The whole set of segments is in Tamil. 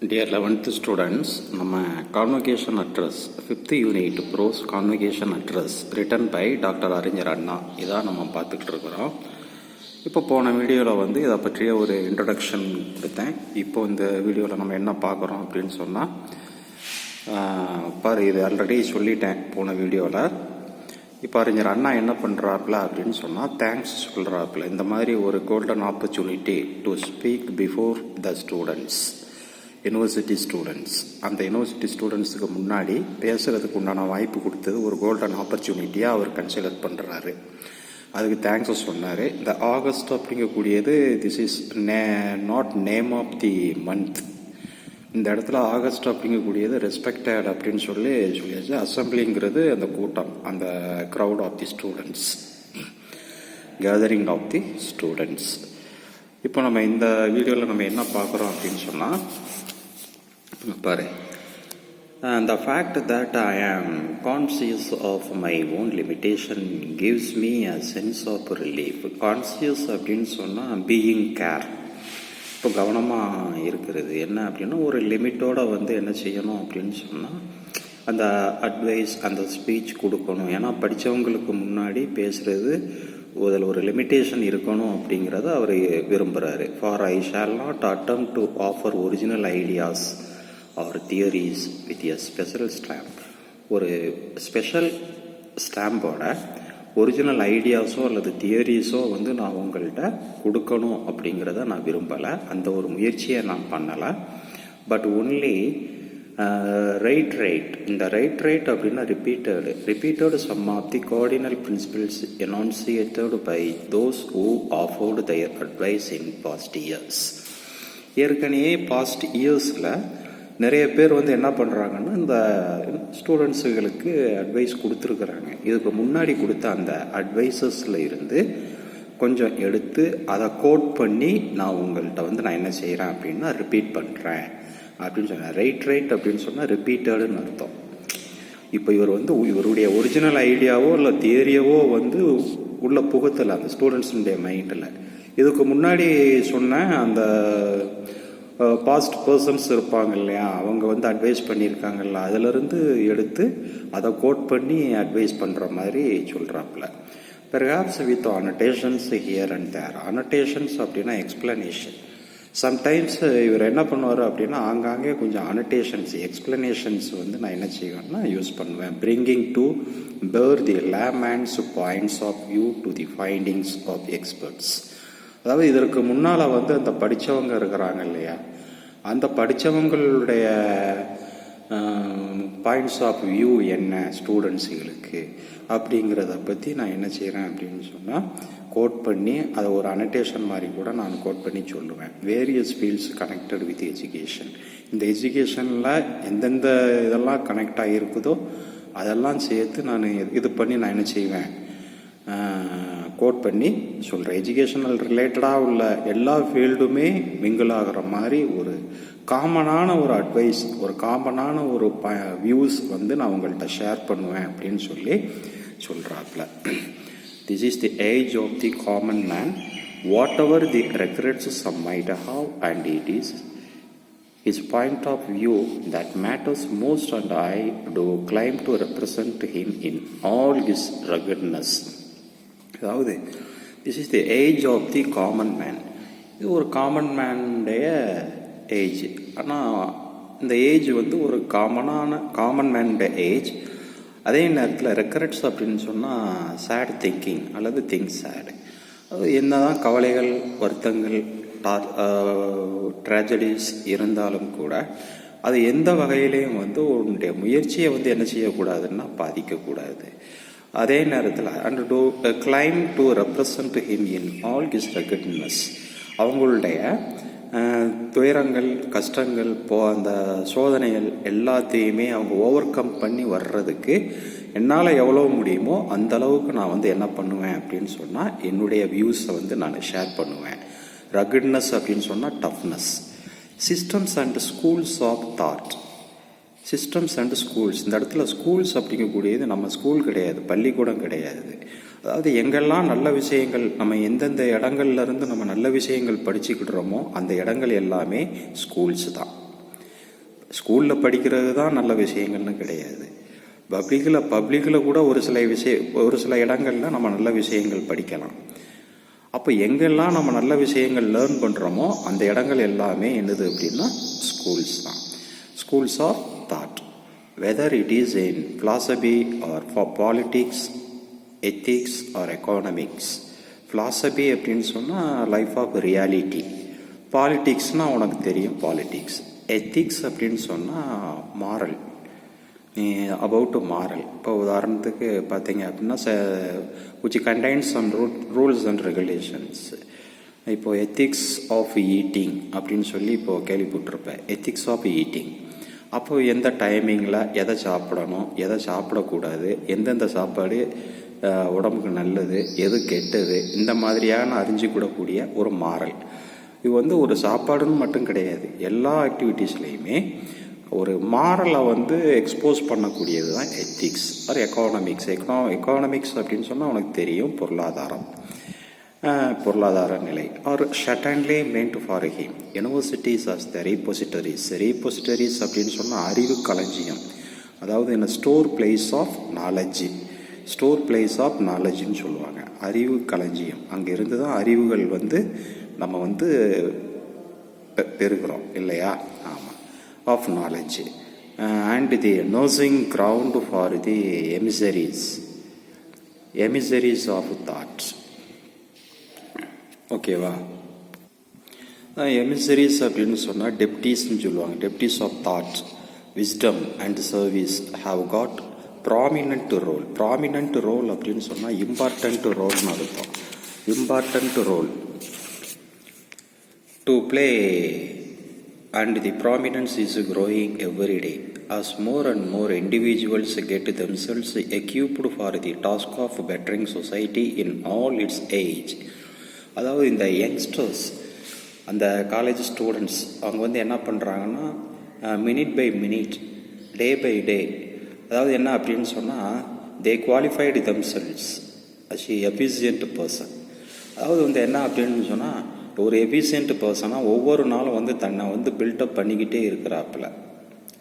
டியர் 11th ஸ்டூடெண்ட்ஸ், நம்ம convocation address 5th unit prose convocation address written by doctor Arignar Anna இதான் நம்ம பார்த்துக்கிட்டு இருக்கிறோம். இப்போ போன வீடியோவில் இதை பற்றிய ஒரு இன்ட்ரடக்ஷன் கொடுத்தேன். இப்போ இந்த வீடியோவில் நம்ம என்ன பார்க்குறோம் அப்படின்னு சொன்னால், பாரு இது ஆல்ரெடி சொல்லிட்டேன் போன வீடியோவில். இப்போ அறிஞர் அண்ணா என்ன பண்ணுறாப்புல அப்படின்னு சொன்னால் தேங்க்ஸ் சொல்கிறாப்புல. இந்த மாதிரி ஒரு golden opportunity to speak before the students, university students. அந்த யூனிவர்சிட்டி ஸ்டூடெண்ட்ஸுக்கு முன்னாடி பேசுகிறதுக்கு உண்டான வாய்ப்பு கொடுத்தது ஒரு கோல்டன் ஆப்பர்ச்சுனிட்டியாக அவர் கன்சிடர் பண்ணுறாரு. அதுக்கு தேங்க்ஸ் சொன்னார். இந்த ஆகஸ்ட் அப்படிங்கக்கூடியது this is not name of the month. இந்த இடத்துல ஆகஸ்ட் அப்படிங்கக்கூடியது ரெஸ்பெக்டட் அப்படின்னு சொல்லியாச்சு. அசம்பிளிங்கிறது அந்த கூட்டம், அந்த crowd of the students, gathering of the students. இப்போ நம்ம இந்த வீடியோவில் நம்ம என்ன பார்க்குறோம் அப்படின்னு சொன்னால், பாரு, the fact that I am conscious of my own limitation gives me a sense of relief. Conscious அப்படின்னு சொன்னால் பீயிங் கேர், இப்போ கவனமாக இருக்கிறது. என்ன அப்படின்னா ஒரு லிமிட்டோட என்ன செய்யணும் அப்படின்னு சொன்னால் அந்த அட்வைஸ், அந்த ஸ்பீச் கொடுக்கணும். ஏன்னா படித்தவங்களுக்கு முன்னாடி பேசுகிறது அதில் ஒரு லிமிட்டேஷன் இருக்கணும் அப்படிங்கிறத அவர் விரும்புகிறாரு. For I shall not attempt to offer original ideas or theories with a special stamp. ஒரு ஸ்பெஷல் ஸ்டாம்போட ஒரிஜினல் ஐடியாஸோ அல்லது தியரிஸோ நான் உங்கள்கிட்ட கொடுக்கணும் அப்படிங்கிறத நான் விரும்பலை. அந்த ஒரு முயற்சியை நான் பண்ணலை. பட் ஒன்லி ரைட் இந்த ரைட் அப்படின்னா repeated some of the cardinal principles enunciated by those who offered their advice in past years. ஏற்கனவே பாஸ்ட் இயர்ஸில் நிறைய பேர் என்ன பண்ணுறாங்கன்னா இந்த ஸ்டூடெண்ட்ஸுகளுக்கு அட்வைஸ் கொடுத்துருக்குறாங்க. இதுக்கு முன்னாடி கொடுத்த அந்த அட்வைசஸில் இருந்து கொஞ்சம் எடுத்து அதை கோட் பண்ணி நான் உங்கள்கிட்ட நான் என்ன செய்கிறேன் அப்படின்னா ரிப்பீட் பண்ணுறேன் அப்படின்னு சொன்னேன். ரைட் அப்படின்னு சொன்னால் ரிப்பீட்டடுன்னு அர்த்தம். இப்போ இவர் இவருடைய ஒரிஜினல் ஐடியாவோ இல்லை தியரியவோ உள்ள புகுத்தலை அந்த ஸ்டூடெண்ட்ஸுடைய மைண்டில். இதுக்கு முன்னாடி சொன்ன அந்த பாஸ்ட் பர்சன்ஸ் இருப்பாங்க இல்லையா, அவங்க அட்வைஸ் பண்ணியிருக்காங்கல்ல, அதிலிருந்து எடுத்து அதை கோட் பண்ணி அட்வைஸ் பண்ணுற மாதிரி சொல்கிறாப்புல. Perhaps with annotations here and there. Annotations அப்படின்னா எக்ஸ்பிளனேஷன். சம்டைம்ஸ் இவர் என்ன பண்ணுவார் அப்படின்னா ஆங்காங்கே கொஞ்சம் அனோட்டேஷன்ஸ், எக்ஸ்பிளனேஷன்ஸ் நான் என்ன செய்வேன்னா யூஸ் பண்ணுவேன். Bringing to bear the layman's points of view to the findings of experts. அதாவது இதற்கு முன்னால் அந்த படித்தவங்க இருக்கிறாங்க இல்லையா, அந்த படித்தவங்களுடைய பாயிண்ட்ஸ் ஆஃப் வியூ என்ன ஸ்டூடெண்ட்ஸுகளுக்கு அப்படிங்கிறத பற்றி நான் என்ன செய்கிறேன் அப்படின்னு சொன்னால் கோட் பண்ணி அதை ஒரு அனோட்டேஷன் மாதிரி கூட நான் கோட் பண்ணி சொல்லுவேன். Various fields connected with education. இந்த எஜுகேஷனில் எந்தெந்த இதெல்லாம் கனெக்ட் ஆகியிருக்குதோ அதெல்லாம் சேர்த்து நான் இது பண்ணி நான் என்ன செய்வேன், கோட் பண்ணி சொல்கிறேன். எஜுகேஷனல் ரிலேட்டடாக உள்ள எல்லா ஃபீல்டுமே மிங்கிள் ஆகிற மாதிரி ஒரு காமனான ஒரு அட்வைஸ், ஒரு காமனான ஒரு வியூஸ் நான் உங்கள்கிட்ட ஷேர் பண்ணுவேன் அப்படின்னு சொல்கிறாப்புல. This is the age of the common man. Whatever the regrets some might have and it is his point of view that matters most, and I do claim to represent him in all his ruggedness. அதாவது this is the age of the common man. இது ஒரு காமன் மேனுடைய ஏஜ். ஆனால் இந்த ஏஜ் ஒரு காமன் மேனுடைய ஏஜ். அதே நேரத்தில் ரெக்கரெட்ஸ் அப்படின்னு சொன்னால் சேட் திங்கிங் அல்லது திங்க் சேட். அது என்னதான் கவலைகள், வருத்தங்கள், ட்ராஜடிஸ் இருந்தாலும் கூட அது எந்த வகையிலையும் உன்னுடைய முயற்சியை என்ன செய்யக்கூடாதுன்னா பாதிக்கக்கூடாது. அதே நேரத்தில் and to claim to represent him in all his ரகட்னஸ். அவங்களுடைய துயரங்கள், கஷ்டங்கள், அந்த சோதனைகள் எல்லாத்தையுமே அவங்க ஓவர் கம் பண்ணி வர்றதுக்கு என்னால் எவ்வளோ முடியுமோ அந்த அளவுக்கு நான் என்ன பண்ணுவேன் அப்படின்னு சொன்னால் என்னுடைய வியூஸை நான் ஷேர் பண்ணுவேன். ரகட்னஸ் அப்படின்னு சொன்னால் toughness. Systems and schools of thought. Systems and schools. இந்த இடத்துல ஸ்கூல்ஸ் அப்படிங்கக்கூடியது நம்ம ஸ்கூல் கிடையாது, பள்ளிக்கூடம் கிடையாது. அதாவது எங்கெல்லாம் நல்ல விஷயங்கள், நம்ம எந்தெந்த இடங்கள்லேருந்து நம்ம நல்ல விஷயங்கள் படிச்சுக்கிட்டுறோமோ அந்த இடங்கள் எல்லாமே ஸ்கூல்ஸ் தான். ஸ்கூலில் படிக்கிறது தான் நல்ல விஷயங்கள்னு கிடையாது. பப்ளிக்கில் கூட ஒரு சில இடங்களில் நம்ம நல்ல விஷயங்கள் படிக்கலாம். அப்போ எங்கெல்லாம் நம்ம நல்ல விஷயங்கள் லேர்ன் பண்ணுறோமோ அந்த இடங்கள் எல்லாமே என்னது அப்படின்னா ஸ்கூல்ஸ் தான். Schools of thought, whether it is in philosophy or for politics, ethics or economics. philosophy அப்படின்னு சொன்னால் லைஃப் ஆஃப் ரியாலிட்டி, பாலிட்டிக்ஸ்னால் உனக்கு தெரியும் பாலிட்டிக்ஸ், எத்திக்ஸ் அப்படின்னு சொன்னால் மாரல், அபவுட் மாரல். இப்போ உதாரணத்துக்கு பார்த்தீங்க அப்படின்னா which contains some rules and regulations. இப்போ எத்திக்ஸ் ஆஃப் ஈட்டிங் அப்படின்னு சொல்லி இப்போது கேள்விப்பட்டிருப்பேன். எத்திக்ஸ் ஆஃப் ஈட்டிங் அப்போது எந்த டைமிங்கில் எதை சாப்பிடணும், எதை சாப்பிடக்கூடாது, எந்தெந்த சாப்பாடு உடம்புக்கு நல்லது, எது கெட்டது, இந்த மாதிரியான அறிஞ்சிக்கூடக்கூடிய ஒரு மாரல். இது வந்து ஒரு சாப்பாடுன்னு மட்டும் கிடையாது, எல்லா ஆக்டிவிட்டீஸ்லேயுமே ஒரு மாரலை வந்து எக்ஸ்போஸ் பண்ணக்கூடியது தான் எத்திக்ஸ் ஆர் எக்கானமிக்ஸ். எக்கானமிக்ஸ் அப்படின்னு சொன்னால் உனக்கு தெரியும் பொருளாதார நிலை. Or certainly meant for him universities as the repositories அப்படின்னு சொன்னால் அறிவு களஞ்சியம், அதாவது என்ன ஸ்டோர் பிளேஸ் ஆஃப் நாலேஜ்னு சொல்லுவாங்க. அறிவு களஞ்சியம், அங்கே இருந்து தான் அறிவுகள் வந்து நம்ம வந்து பெறுகிறோம் இல்லையா? ஆமாம், of knowledge and the nursing ground for the emissaries of thoughts. ஓகேவா? எமிசரிஸ் அப்படின்னு சொன்னால் டெப்டிஸ்ன்னு சொல்லுவாங்க. Depths of thoughts, wisdom and service have got prominent role அப்படின்னு சொன்னால் இம்பார்ட்டன்ட் ரோல்னு அர்த்தம். Important role to play and the prominence is growing every day as more and more individuals get themselves equipped for the task of bettering society in all its age. அதாவது இந்த யங்ஸ்டர்ஸ், அந்த காலேஜ் ஸ்டூடெண்ட்ஸ், அவங்க வந்து என்ன பண்ணுறாங்கன்னா minute by minute, day by day, அதாவது என்ன அப்படின்னு சொன்னால் they qualified themselves as efficient person. அதாவது வந்து என்ன அப்படின்னு சொன்னால் ஒரு எஃபிஷியன்ட் பர்சனாக ஒவ்வொரு நாளும் வந்து தன்னை வந்து பில்டப் பண்ணிக்கிட்டே இருக்கிறாப்புல,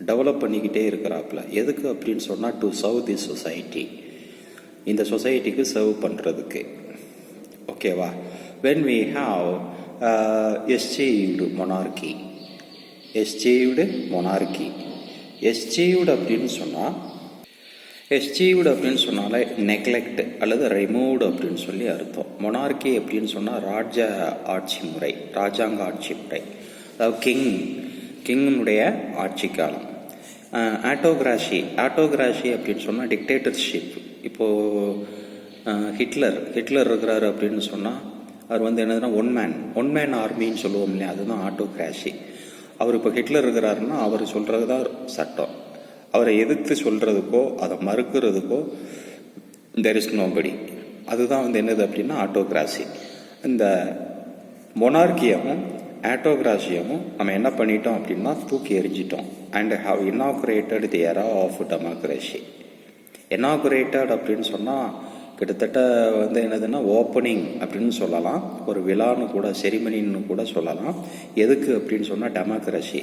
டெவலப் பண்ணிக்கிட்டே இருக்கிறாப்புல. எதுக்கு அப்படின்னு சொன்னால் டு சர்வ் தி சொசைட்டி, இந்த சொசைட்டிக்கு சர்வ் பண்ணுறதுக்கு. ஓகேவா? வென் வி ஹாவ் எஸ்சீவ்டு மொனார்கி அப்படின்னு சொன்னால் எஸ்சீவ்டு அப்படின்னு சொன்னாலே நெக்லெக்ட் அல்லது ரிமூவ்டு அப்படின்னு சொல்லி அர்த்தம். மொனார்கி அப்படின்னு சொன்னால் ராஜாங்க ஆட்சி முறை, அதாவது கிங்கினுடைய ஆட்சி காலம். ஆட்டோகிராசி அப்படின்னு சொன்னால் டிக்டேட்டர்ஷிப். இப்போது ஹிட்லர் இருக்கிறாரு அப்படின்னு சொன்னால் அவர் வந்து என்னதுன்னா ஒன் மேன் ஆர்மின்னு சொல்லுவோம் இல்லையா, அதுதான் ஆட்டோகிராசி. அவர் இப்போ ஹிட்லர் இருக்கிறாருன்னா அவர் சொல்கிறது தான் சட்டம். அவரை எதிர்த்து சொல்கிறதுக்கோ அதை மறுக்கிறதுக்கோ தெர் இஸ் நோபடி. அதுதான் வந்து என்னது அப்படின்னா ஆட்டோகிராசி. இந்த மொனார்கியமும் ஆட்டோகிராசியமும் நம்ம என்ன பண்ணிட்டோம் அப்படின்னா தூக்கி எறிஞ்சிட்டோம். And have inaugurated the era of democracy. Inaugurated அப்படின்னு சொன்னால் கிட்டத்தட்ட வந்து என்னதுன்னா ஓப்பனிங் அப்படின்னு சொல்லலாம், ஒரு விழான்னு கூட, செரிமனின்னு கூட சொல்லலாம். எதுக்கு அப்படின்னு சொன்னால் டெமோக்ரஸி.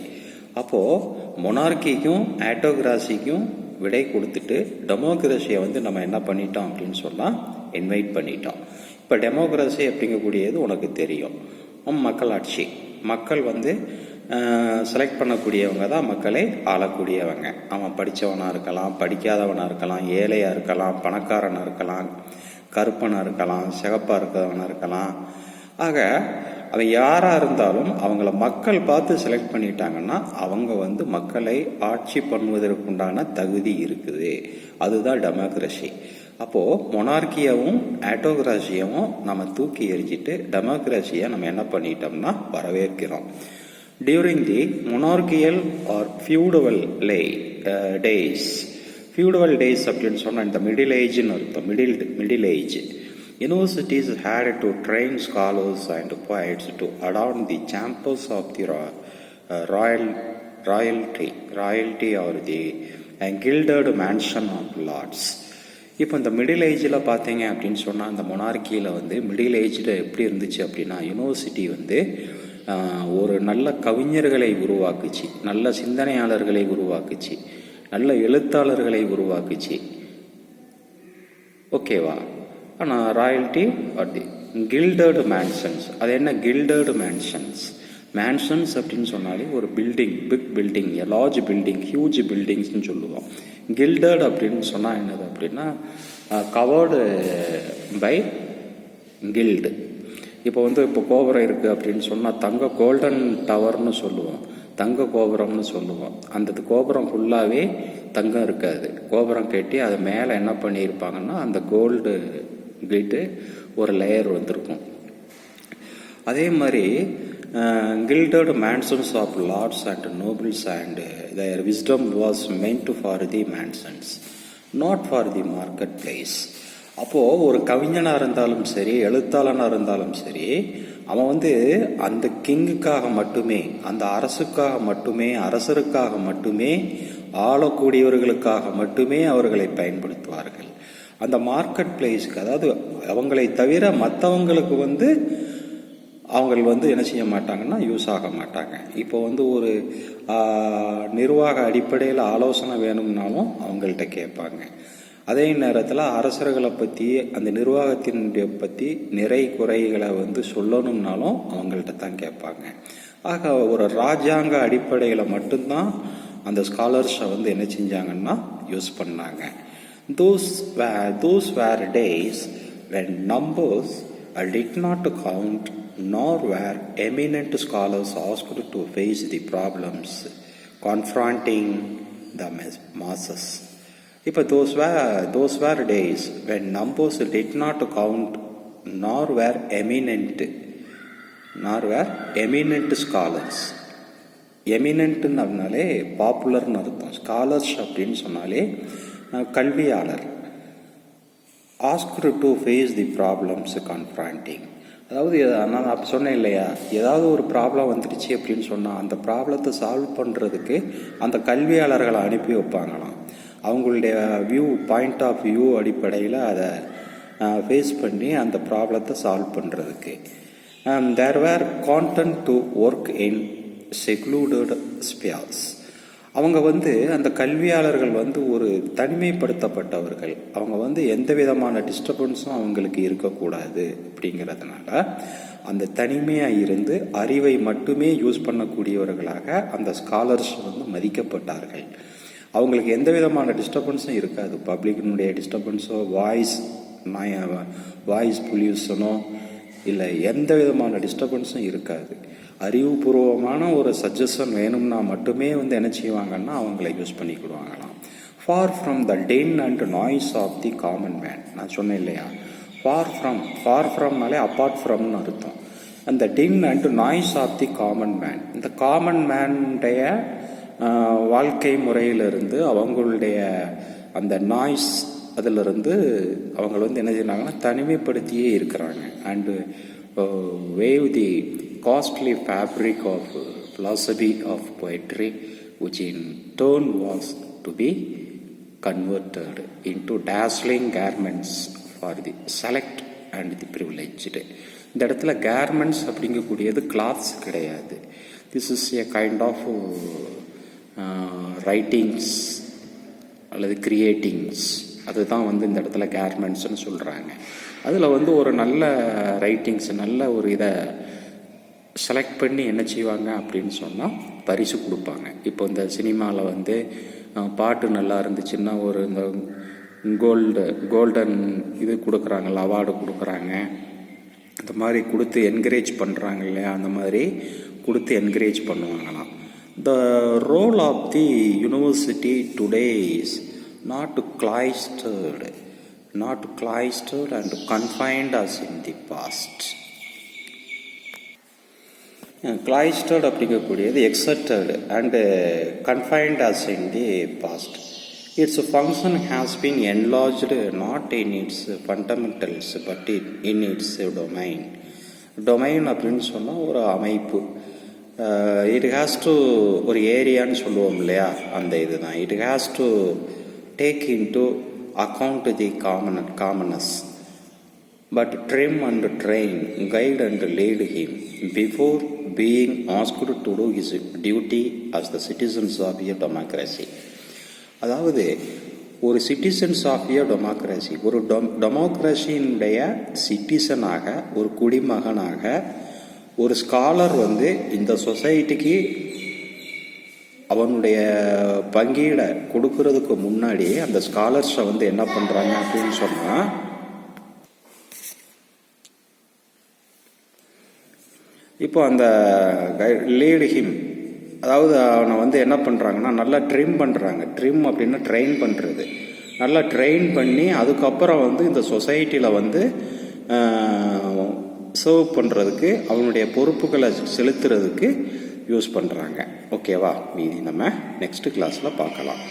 அப்போது மொனார்கிக்கும் ஆட்டோகிராசிக்கும் விடை கொடுத்துட்டு டெமோக்ரஸியை வந்து நம்ம என்ன பண்ணிட்டோம் அப்படின்னு சொன்னால் இன்வைட் பண்ணிட்டோம். இப்போ டெமோக்ரஸி அப்படிங்கக்கூடியது உனக்கு தெரியும், மக்களாட்சி. மக்கள் வந்து செலக்ட் பண்ணக்கூடியவங்க தான் மக்களை ஆளக்கூடியவங்க. அவன் படித்தவனாக இருக்கலாம், படிக்காதவனாக இருக்கலாம், ஏழையாக இருக்கலாம், பணக்காரனாக இருக்கலாம், கருப்பனாக இருக்கலாம், சிகப்பாக இருக்கிறவனாக இருக்கலாம். ஆக அவன் யாராக இருந்தாலும் அவங்கள மக்கள் பார்த்து செலக்ட் பண்ணிட்டாங்கன்னா அவங்க வந்து மக்களை ஆட்சி பண்ணுவதற்குண்டான தகுதி இருக்குது. அதுதான் டெமோக்ரஸி. அப்போது மொனார்கியாவும் ஆட்டோகிராசியவும் நம்ம தூக்கி எறிஞ்சிட்டு டெமோக்ரஸியை நம்ம என்ன பண்ணிட்டோம்னா வரவேற்கிறோம். During the monarchial or feudal days அப்படின்னு சொன்னால் இந்த மிடில் ஏஜ்னு அர்த்தம். Middle age universities had to train scholars and poets to adorn the chambers of the royalty or the gilded mansion of lords. இப்போ இந்த மிடில் ஏஜில் பார்த்தீங்க அப்படின்னு சொன்னால் அந்த மொனார்கியில் வந்து மிடில் ஏஜில் எப்படி இருந்துச்சு அப்படின்னா யூனிவர்சிட்டி வந்து ஒரு நல்ல கவிஞர்களை உருவாக்குச்சு, நல்ல சிந்தனையாளர்களை உருவாக்குச்சு, நல்ல எழுத்தாளர்களை உருவாக்குச்சு. ஓகேவா? ஆனால் ராயல்ட்டி அப்படி கில்டர்டு மேன்ஷன்ஸ். அது என்ன கில்டர்டு மேன்ஷன்ஸ்? மேன்ஷன்ஸ் அப்படின்னு சொன்னாலே ஒரு building, big building, large building, huge பில்டிங்ஸ்னு சொல்லுவோம். கில்டர்டு அப்படின்னு சொன்னால் என்னது அப்படின்னா கவர்டு பை கில்டு. இப்போ கோபுரம் இருக்குது அப்படின்னு சொன்னால் தங்க கோல்டன் டவர்னு சொல்லுவோம், தங்க கோபுரம்னு சொல்லுவோம். அந்த கோபுரம் ஃபுல்லாகவே தங்கம் இருக்காது. கோபுரம் கட்டி அது மேலே என்ன பண்ணியிருப்பாங்கன்னா அந்த கோல்டு கில்டு ஒரு லேயர் வந்திருக்கும். அதே மாதிரி gilded mansions of lords and nobles and their wisdom was meant for the mansions, not for the marketplace. அப்போது ஒரு கவிஞனாக இருந்தாலும் சரி, எழுத்தாளனாக இருந்தாலும் சரி, அவன் அந்த கிங்குக்காக மட்டுமே, அந்த அரசுக்காக மட்டுமே, அரசருக்காக மட்டுமே, ஆளக்கூடியவர்களுக்காக மட்டுமே அவர்களை பயன்படுத்துவார்கள். அந்த மார்க்கெட் பிளேஸ்க்கு, அதாவது அவங்களை தவிர மற்றவங்களுக்கு அவங்க என்ன செய்ய மாட்டாங்கன்னா யூஸ் ஆக மாட்டாங்க. இப்போ ஒரு நிர்வாக அடிப்படையில் ஆலோசனை வேணும்னாலும் அவங்கள்ட்ட கேட்பாங்க. அதே நேரத்தில் அரசர்களை பற்றி, அந்த நிர்வாகத்தினுடைய பற்றி நிறை குறைகளை சொல்லணும்னாலும் அவங்கள்ட்ட தான் கேட்பாங்க. ஆக ஒரு ராஜாங்க அடிப்படையில் மட்டும்தான் அந்த ஸ்காலர்ஸை என்ன செஞ்சாங்கன்னா யூஸ் பண்ணாங்க. Those were days when numbers did not count, nor were eminent scholars asked to face the problems confronting the masses. இப்போ those were days when numbers did not count, nor were eminent scholars. எமினன்ட்னு அப்படின்னாலே பாப்புலர்னு அர்த்தம். ஸ்காலர்ஸ் அப்படின்னு சொன்னாலே கல்வியாளர். Asked to face the problems confronting. அதாவது நான் அப்போ சொன்னேன் இல்லையா, ஏதாவது ஒரு ப்ராப்ளம் வந்துடுச்சு அப்படின்னு சொன்னால் அந்த ப்ராப்ளத்தை சால்வ் பண்ணுறதுக்கு அந்த கல்வியாளர்களை அனுப்பி வைப்பாங்களாம். அவங்களுடைய பாயிண்ட் ஆஃப் வியூ அடிப்படையில் அதை ஃபேஸ் பண்ணி அந்த ப்ராப்ளத்தை சால்வ் பண்ணுறதுக்கு. There were content to work in secluded space. அவங்க அந்த கல்வியாளர்கள் ஒரு தனிமைப்படுத்தப்பட்டவர்கள். அவங்க எந்த விதமான டிஸ்டர்பன்ஸும் அவங்களுக்கு இருக்கக்கூடாது. அப்படிங்கிறதுனால அந்த தனிமையாக இருந்து அறிவை மட்டுமே யூஸ் பண்ணக்கூடியவர்களாக அந்த ஸ்காலர்ஸ் மதிக்கப்பட்டார்கள். அவங்களுக்கு எந்த விதமான டிஸ்டர்பன்ஸும் இருக்காது. பப்ளிக்கினுடைய டிஸ்டர்பன்ஸோ, வாய்ஸ் பொல்யூஷனோ இல்லை, எந்த விதமான டிஸ்டர்பன்ஸும் இருக்காது. அறிவுபூர்வமான ஒரு சஜஷன் வேணும்னா மட்டுமே என்ன செய்வாங்கன்னா அவங்கள யூஸ் பண்ணிக்கிடுவாங்களாம். Far from the din and noise of the common man. நான் சொன்னேன் இல்லையா, ஃபார் ஃப்ரம்னாலே அப்பார்ட் ஃப்ரம்னு அர்த்தம். அந்த din and noise of the common man, இந்த காமன் மேனுடைய வாழ்க்கை முறையிலிருந்து, அவங்களுடைய அந்த நாய்ஸ் அதிலிருந்து அவங்க என்ன செய்யறாங்கன்னா தனிமைப்படுத்தியே இருக்கிறாங்க. And wave the costly fabric of philosophy of poetry, which in turn was to be converted into dazzling garments for the select and the privileged. இந்த இடத்துல garments அப்படிங்கக்கூடியது கிளாத்ஸ் கிடையாது. This is a kind of writings அல்லது கிரியேட்டிங்ஸ். அதுதான் இந்த இடத்துல கேர்மெண்ட்ஸ்னு சொல்கிறாங்க. அதில் ஒரு நல்ல ரைட்டிங்ஸ், நல்ல ஒரு இதை செலக்ட் பண்ணி என்ன செய்வாங்க அப்படின்னு சொன்னால் பரிசு கொடுப்பாங்க. இப்போ இந்த சினிமாவில் பாட்டு நல்லா இருந்துச்சுன்னா ஒரு இந்த கோல்டன் இது கொடுக்குறாங்கல்ல, அவார்டு கொடுக்குறாங்க. அந்த மாதிரி கொடுத்து என்கரேஜ் பண்ணுறாங்க இல்லையா, அந்த மாதிரி கொடுத்து என்கரேஜ் பண்ணுவாங்களாம். The role of the university today is not cloistered and confined as in the past. Cloistered அப்படிங்கக்கூடியது exerted and confined as in the past. Its function has been enlarged not in its fundamentals but in its domain. Domain அப்படின்னு சொன்னால் ஒரு அமைப்பு. It has to ஒரு ஏரியான்னு சொல்லுவோம் இல்லையா, அந்த இதுதான். It has to take into account the commonness but trim and train, guide and lead him before being asked to do his duty as the citizens of a democracy. அதாவது ஒரு சிட்டிசன்ஸ் ஆஃப் எ டெமோக்ரஸி, ஒரு டெமோக்ரஸியினுடைய சிட்டிசனாக, ஒரு குடிமகனாக ஒரு ஸ்காலர் வந்து இந்த சொசைட்டிக்கு அவனுடைய பங்கீடை கொடுக்கறதுக்கு முன்னாடியே அந்த ஸ்காலர்ஸை வந்து என்ன பண்ணுறாங்க அப்படின்னு சொன்னால், இப்போ அந்த லீடு ஹிம், அதாவது அவனை வந்து என்ன பண்ணுறாங்கன்னா நல்லா ட்ரிம் பண்ணுறாங்க. ட்ரிம் அப்படின்னா ட்ரெயின் பண்ணுறது. நல்லா ட்ரெயின் பண்ணி அதுக்கப்புறம் வந்து இந்த சொசைட்டியில் வந்து சர்வ் பண்ணுறதுக்கு, அவனுடைய பொறுப்புகளை செலுத்துறதுக்கு யூஸ் பண்ணுறாங்க. ஓகேவா? மீதி நம்ம நெக்ஸ்ட் கிளாஸில் பார்க்கலாம்.